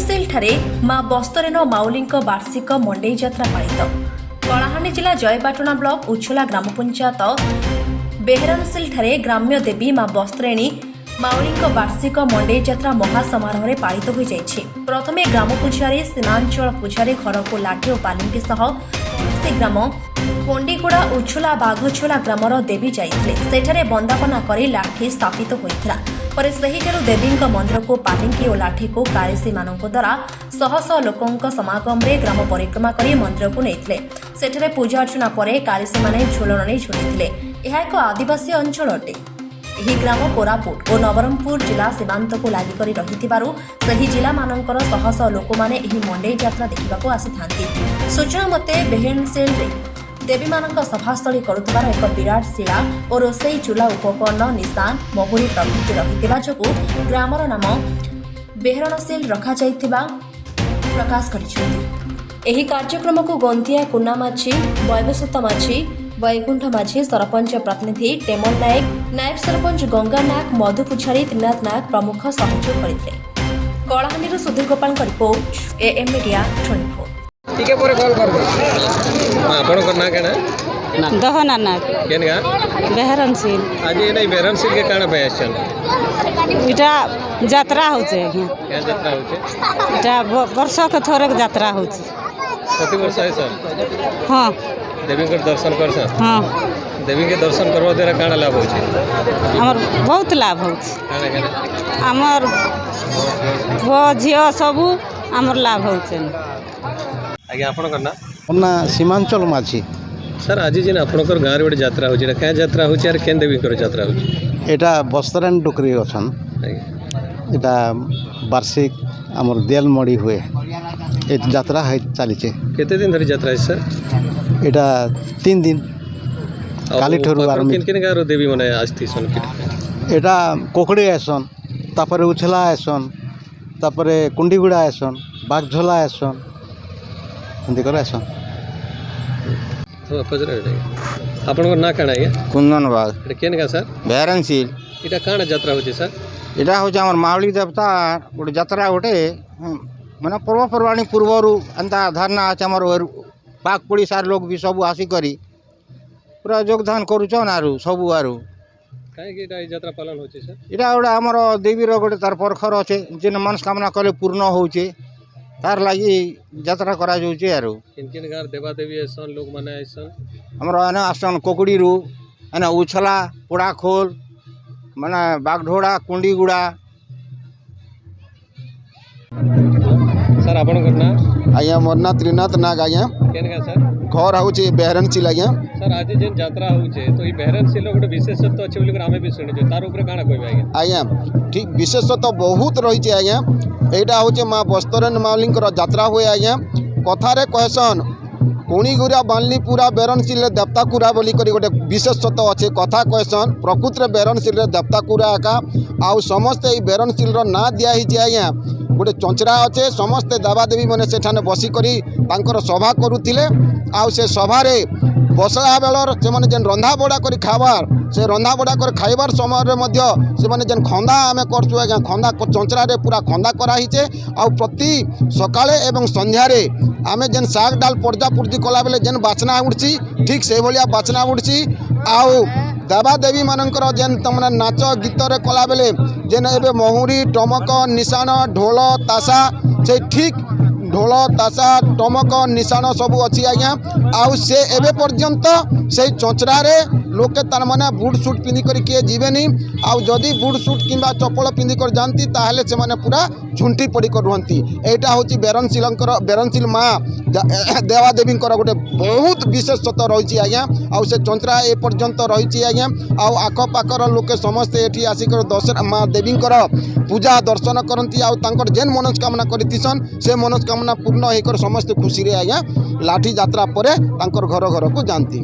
बेहरनसिल ठारे मां बस्तरेन माउलींक वार्षिक मंडई यात्रा पालित। कलाहांडी जिला जयपाटना ब्लॉक उछला ग्राम पंचायत बेहरनसिल ठारे ग्राम्य देवी मां बस्तरेणी माउलींक वार्षिक मंडई यात्रा महासमारोह पालित हो जाइछि। प्रथमे ग्राम पूजारी सीमांचल पूजारी घर को लाठी और पालिंकी सह पड़ोशी ग्राम कोंडीगुड़ा उछला बाघछोला ग्रामर देवी जाइथिले। सेठारे बंदापना करी लाठी स्थापित होइथिला। परे सहीठारु देवींक मंदिर को पालिंकी और लाठी को कारिसी मानक द्वारा शह शह लोकंक समागम रे ग्राम परिक्रमा करी मंदिर को नेइथिले। सेठारे पूजा अर्चना परे कारिसी माने झोलण झुलिथिले। एहा एक आदिवासी अंचल अटे। ଏହି ଗ୍ରାମ କୋରାପୁଟ ଓ ନବରଙ୍ଗପୁର ଜିଲ୍ଲା ସୀମାନ୍ତକୁ ଲାଗି କରି ରହିଥିବାରୁ ସେହି ଜିଲ୍ଲାମାନଙ୍କର ଶହ ଶହ ଲୋକମାନେ ଏହି ମଣ୍ଡେଇ ଯାତ୍ରା ଦେଖିବାକୁ ଆସିଥାନ୍ତି। ସୂଚନା ମତେ ବେହେରନସିଲରେ ଦେବୀମାନଙ୍କ ସଭାସ୍ଥଳୀ କରୁଥିବାର ଏକ ବିରାଟ ଶିଳା ଓ ରୋଷେଇ ଚୁଲା ଉପକରଣ ନିଶାନ ମହୁରୀ ପ୍ରଭୃତି ରହିଥିବା ଯୋଗୁଁ ଗ୍ରାମର ନାମ ବେହେରନସିଲ ରଖାଯାଇଥିବା ପ୍ରକାଶ କରିଛନ୍ତି। ଏହି କାର୍ଯ୍ୟକ୍ରମକୁ ଗନ୍ତିଆ କୁନା ମାଝୀ, ବୈବସ୍ୱତ ମାଝୀ, वैकुंठ माझी, सरपंच प्रतिनिधि टेमल नायक, नायब सरपंच गंगा नायक, मधु पुछारी, त्रिनाथ नायक प्रमुख सहयोग करते। Kalahandi Sudhir Gopal report am media 24। टिके परे कॉल कर दो आपण को ना केना दहना नाक केनगा बेहरनसिल आज ये नहीं बेहरनसिल के काना पे आछन इटा यात्रा होचे। क्या यात्रा होचे? इटा वर्ष के थोरक यात्रा होचे। प्रति वर्ष है सर। हाँ देवी के दर्शन कर सर। हाँ देवी के दर्शन करवा देरा काना लाभ होचे? हमर बहुत लाभ होचे। काना काना हमर वो झियो सबू हमर लाभ होचे। आगे आपण करना ना सीमांचल माझी सर आज जेन आपनकर गाँव रे गोटे यात्रा होचे क्या यात्रा होचे और केन देवी कर यात्रा होचे? एटा बस्तरेन डुकरी अछन। एटा वार्षिक आमर देल मड़ी हुए ए यात्रा है चलीचे। केते दिन धरी यात्रा है सर? एटा 3 दिन काली ठोरु आरंभ। किन किन गाँव देवी माने आस्ती सन किट एटा कोकड़ी आसन, तापरे उछला आसन, तापरे कुंडीगुड़ा आसन, बाघझोला आसन, एंदी कर आसन। तो पजरे आपण को ना काना है कुंदन बाग एटा केन गा सर? बेहरनसिल एटा काना यात्रा होचे सर? एटा हो हमर मावली देवता गोटे यात्रा गोटे माने पर्वपर्वाणी पूर्वरु अंता धारणा আছে हमर पाक पड़ीसार लोग भी सब आसी करी पूरा योगदान करूछन आरु सब आरु काहे कि एटा यात्रा पालन होचे सर? एटा गोटे हमर देवीर गोटे तार परखर अच्छे जेन मनस्कामना कले पूर्ण होचे तार लागि यात्रा करा जाउचे आरु। किन किन गाँव देवा देवी ऐसन लोग माने ऐसन हमर अने आसन कोकड़ीरु अने उछला पोड़ाखोल माने बागढोड़ा कुंडीगुड़ा। सर आपण करना आज्ञा मोर ना त्रिनाथ नाग आज्ञा केन गा सर? घर हूँ बेहरनसिल आज्ञा। सर आज जेन यात्रा होचे तो ई बेहरनसिल गोटे विशेषत्व अच्छे बोली आमे भी सुनिजे तार ऊपर काना कहबे आज्ञा? आज्ञा ठीक विशेषत्व बहुत रही आज्ञा। एटा हूँ माँ बस्तरेन माउलींकर यात्रा हुए आज्ञा। कथारे कहसन कुणीगुड़ा बालनीपुरा बेहरनसिल देवताकुरा बोली करी गोटे विशेषत्व अच्छे कथा कहसन प्रकृत में बेहरनसिल देवताकुरा एका आउ समस्ते ई बेहरनसिल ना दिखाई आज्ञा। गोटे चंचरा अच्छे समस्ते देवादेवी मैंने सेठाने बसिकरी तांकर सभा करुथिले आउ से सभारे बसला बेलर से माने जेन रंधा बड़ा करी खाबार से रंधा बड़ा कर खाइबार समय रे मध्य से माने जेन खंदा आमे करछु आज्ञा खंदा चंचरा रे पूरा खंदा करा हिचे आउ प्रति सकाळे एवं संध्या रे आमे जेन साग डाल पर्जा पुर्जी कला बेले जेन बाचना उड़ची ठीक से भलिया बाचना उड़ची आउ देवादेवी मानकर जेन तमने नाच गीत रे कला बेले जेन एबे महुरी टमक निशान ढोल तासा से ठीक ढोल तासा टमक निशान सबू अच्छी आज्ञा आउ से एबे पर्यंत से चंचरा रे लोके तार माने बूट सूट पिंधि कर किए जीवेनी आउ जदि बूट सूट किंबा चपल पिंधि कर जानती ताहले से माने पूरा झुंटी पड़ी कर रहंती। एटा होची बेहरनसिल माँ देवादेवींकर गोटे बहुत विशेषत्व रही आज्ञा आउ से चंचरा ए पर्यंत रही आज्ञा आउ आख पाखर लोके समस्ते एठी आसिकर दर्शन माँ देवींकर पूजा दर्शन करती आउ तांकर जेन मनस्कामना करतीसन से मनस्कामना पूर्ण होकर समस्ते खुशी रे आज्ञा लाठी यात्रा परे तांकर घर घर को जानती।